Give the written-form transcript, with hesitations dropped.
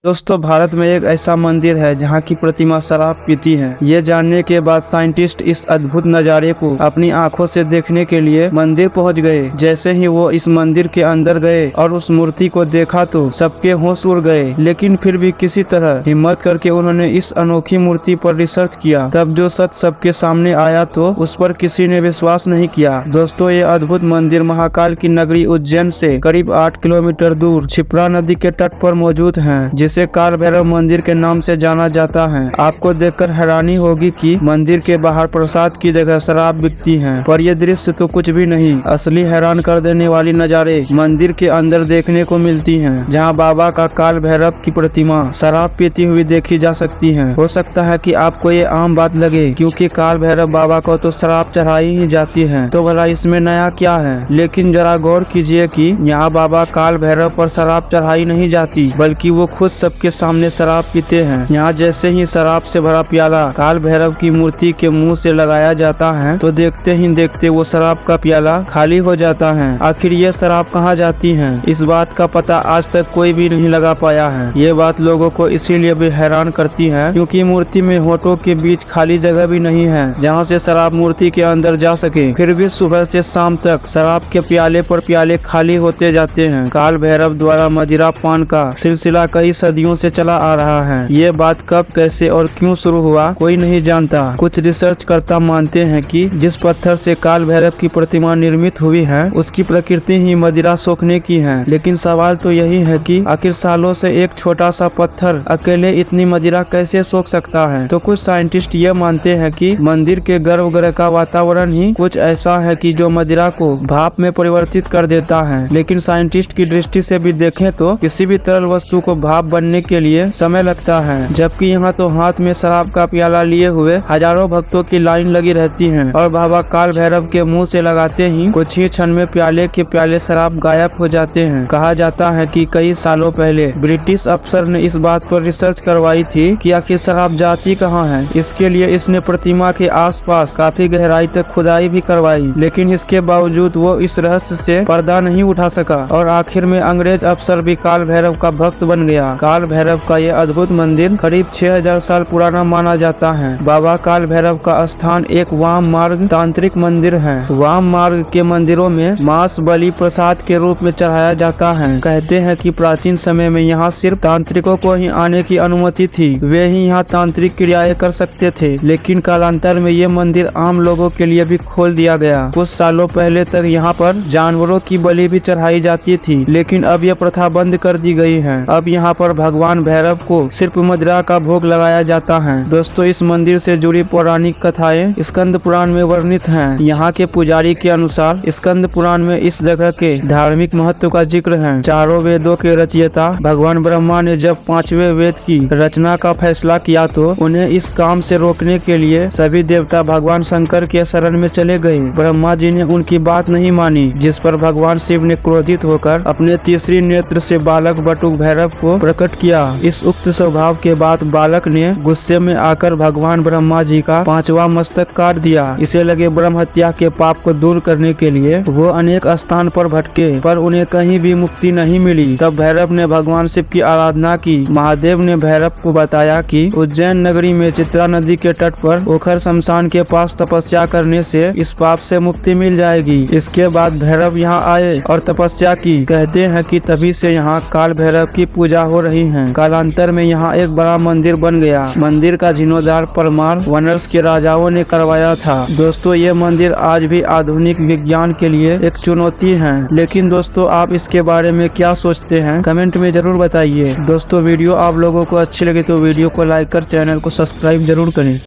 दोस्तों, भारत में एक ऐसा मंदिर है जहाँ की प्रतिमा शराब पीती है। ये जानने के बाद साइंटिस्ट इस अद्भुत नज़ारे को अपनी आंखों से देखने के लिए मंदिर पहुँच गए। जैसे ही वो इस मंदिर के अंदर गए और उस मूर्ति को देखा तो सबके होश उड़ गए, लेकिन फिर भी किसी तरह हिम्मत करके उन्होंने इस अनोखी मूर्ति पर रिसर्च किया। तब जो सच सबके सामने आया तो उस पर किसी ने विश्वास नहीं किया। दोस्तों, ये अद्भुत मंदिर महाकाल की नगरी उज्जैन से करीब 8 किलोमीटर दूर क्षिप्रा नदी के तट पर मौजूद है, जिसे काल भैरव मंदिर के नाम से जाना जाता है। आपको देखकर हैरानी होगी कि मंदिर के बाहर प्रसाद की जगह शराब बिकती है, पर यह दृश्य तो कुछ भी नहीं। असली हैरान कर देने वाली नज़ारे मंदिर के अंदर देखने को मिलती हैं, जहां बाबा का काल भैरव की प्रतिमा शराब पीती हुई देखी जा सकती है। हो सकता है कि आपको ये आम बात लगे, क्योंकि काल भैरव बाबा को तो शराब चढ़ाई ही जाती है, तो भला इसमें नया क्या है। लेकिन जरा गौर कीजिए कि यहाँ बाबा काल भैरव पर शराब चढ़ाई नहीं जाती, बल्कि वो खुद सबके सामने शराब पीते हैं। यहाँ जैसे ही शराब से भरा प्याला काल भैरव की मूर्ति के मुंह से लगाया जाता है तो देखते ही देखते वो शराब का प्याला खाली हो जाता है। आखिर ये शराब कहाँ जाती है, इस बात का पता आज तक कोई भी नहीं लगा पाया है। ये बात लोगों को इसीलिए भी हैरान करती है क्योंकि मूर्ति में होठों के बीच खाली जगह भी नहीं है जहाँ से शराब मूर्ति के अंदर जा सके। फिर भी सुबह से शाम तक शराब के प्याले पर प्याले खाली होते जाते हैं। काल भैरव द्वारा मदिरा पान का सिलसिला कई सदियों से चला आ रहा है। ये बात कब, कैसे और क्यों शुरू हुआ कोई नहीं जानता। कुछ रिसर्च करता मानते हैं कि जिस पत्थर से काल भैरव की प्रतिमा निर्मित हुई है उसकी प्रकृति ही मदिरा सोखने की है। लेकिन सवाल तो यही है कि आखिर सालों से एक छोटा सा पत्थर अकेले इतनी मदिरा कैसे सोख सकता है। तो कुछ साइंटिस्ट ये मानते हैं कि मंदिर के गर्भगृह का वातावरण ही कुछ ऐसा है कि जो मदिरा को भाप में परिवर्तित कर देता है। लेकिन साइंटिस्ट की दृष्टि से भी देखें तो किसी भी तरल वस्तु को भाप बनने के लिए समय लगता है, जबकि यहाँ तो हाथ में शराब का प्याला लिए हुए हजारों भक्तों की लाइन लगी रहती है और बाबा काल भैरव के मुंह से लगाते ही कुछ ही क्षण में प्याले के प्याले शराब गायब हो जाते हैं। कहा जाता है कि कई सालों पहले ब्रिटिश अफसर ने इस बात पर रिसर्च करवाई थी कि आखिर शराब जाती कहाँ है। इसके लिए इसने प्रतिमा के आसपास काफी गहराई तक खुदाई भी करवाई, लेकिन इसके बावजूद वो इस रहस्य से पर्दा नहीं उठा सका और आखिर में अंग्रेज अफसर भी काल भैरव का भक्त बन गया। काल भैरव का ये अद्भुत मंदिर करीब 6000 साल पुराना माना जाता है। बाबा काल भैरव का स्थान एक वाम मार्ग तांत्रिक मंदिर है। वाम मार्ग के मंदिरों में मांस बलि प्रसाद के रूप में चढ़ाया जाता है। कहते हैं कि प्राचीन समय में यहाँ सिर्फ तांत्रिकों को ही आने की अनुमति थी, वे ही यहाँ तांत्रिक क्रियाएं कर सकते थे। लेकिन कालांतर में ये मंदिर आम लोगों के लिए भी खोल दिया गया। कुछ सालों पहले तक यहाँ पर जानवरों की बलि भी चढ़ाई जाती थी, लेकिन अब यह प्रथा बंद कर दी गई है। अब यहाँ पर भगवान भैरव को सिर्फ मदिरा का भोग लगाया जाता है। दोस्तों, इस मंदिर से जुड़ी पौराणिक कथाएं स्कंद पुराण में वर्णित हैं। यहाँ के पुजारी के अनुसार स्कंद पुराण में इस जगह के धार्मिक महत्व का जिक्र है। चारों वेदों के रचयिता भगवान ब्रह्मा ने जब 5वें वेद की रचना का फैसला किया तो उन्हें इस काम से रोकने के लिए सभी देवता भगवान शंकर के शरण में चले गए। ब्रह्मा जी ने उनकी बात नहीं मानी, जिस पर भगवान शिव ने क्रोधित होकर अपने तीसरी नेत्र से बालक बटुक भैरव को प्रकट किया। इस उक्त स्वभाव के बाद बालक ने गुस्से में आकर भगवान ब्रह्मा जी का 5वां मस्तक काट दिया। इसे लगे ब्रह्म हत्या के पाप को दूर करने के लिए वो अनेक स्थान पर भटके, पर उन्हें कहीं भी मुक्ति नहीं मिली। तब भैरव ने भगवान शिव की आराधना की। महादेव ने भैरव को बताया कि उज्जैन नगरी में चित्रा नदी के तट पर ओखर शमशान के पास तपस्या करने से इस पाप से मुक्ति मिल जाएगी। इसके बाद भैरव यहाँ आए और तपस्या की। कहते हैं कि तभी से यहाँ काल भैरव की पूजा हो रही है। कालांतर में यहाँ एक बड़ा मंदिर बन गया। मंदिर का जीर्णोद्धार परमार वनर्स के राजाओं ने करवाया था। दोस्तों, ये मंदिर आज भी आधुनिक विज्ञान के लिए एक चुनौती है। लेकिन दोस्तों, आप इसके बारे में क्या सोचते हैं कमेंट में जरूर बताइए। दोस्तों, वीडियो आप लोगों को अच्छी लगी तो वीडियो को लाइक कर चैनल को सब्सक्राइब जरूर करें।